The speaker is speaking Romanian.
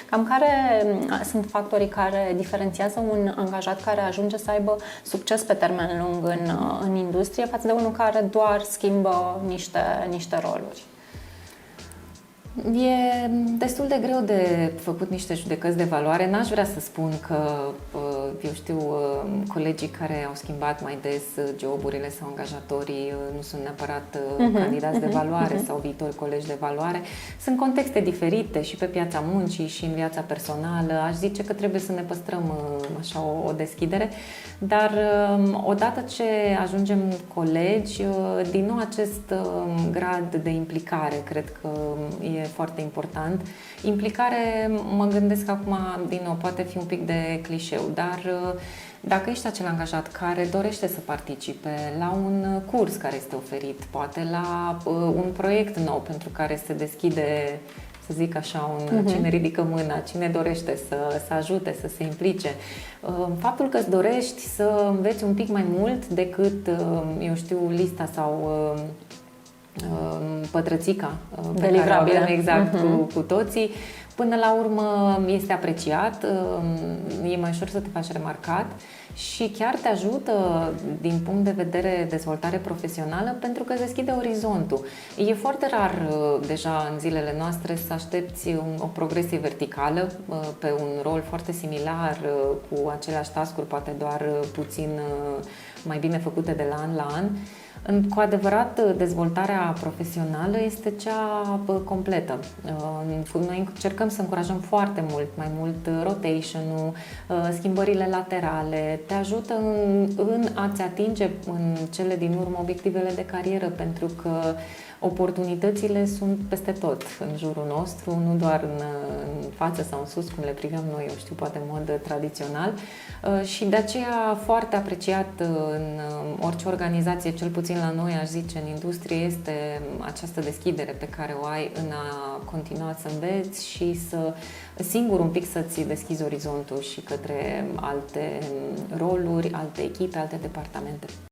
Cam care sunt factorii care diferențiază un angajat care ajunge să aibă succes pe termen lung în industrie față de unul care doar schimbă niște roluri? E destul de greu de făcut niște judecăți de valoare. N-aș vrea să spun că, eu știu, colegii care au schimbat mai des joburile sau angajatorii nu sunt neapărat candidați de valoare sau viitori colegi de valoare. Sunt contexte diferite și pe piața muncii și în viața personală. Aș zice că trebuie să ne păstrăm așa o deschidere, dar odată ce ajungem colegi, din nou acest grad de implicare cred că e foarte important. Implicare, mă gândesc acum, din nou, poate fi un pic de clișeu, dar dacă ești acel angajat care dorește să participe la un curs care este oferit, poate la un proiect nou pentru care se deschide, să zic așa, cine ridică mâna, cine dorește să ajute, să se implice. Faptul că îți dorești să înveți un pic mai mult decât, eu știu, lista sau pătrățica pe care o avem exact cu toții, până la urmă este apreciat, e mai ușor să te faci remarcat și chiar te ajută din punct de vedere dezvoltare profesională pentru că îți deschide orizontul. E foarte rar deja în zilele noastre să aștepți o progresie verticală pe un rol foarte similar cu aceleași task-uri, poate doar puțin mai bine făcute de la an la an. Cu adevărat, dezvoltarea profesională este cea completă. Noi încercăm să încurajăm foarte mult, mai mult rotation-ul, schimbările laterale, te ajută în a-ți atinge în cele din urmă obiectivele de carieră, pentru că oportunitățile sunt peste tot în jurul nostru, nu doar în față sau în sus, cum le privim noi, eu știu, poate în mod tradițional. Și de aceea foarte apreciat în orice organizație, cel puțin la noi, aș zice, în industrie, este această deschidere pe care o ai în a continua să înveți și să singur un pic să-ți deschizi orizontul și către alte roluri, alte echipe, alte departamente.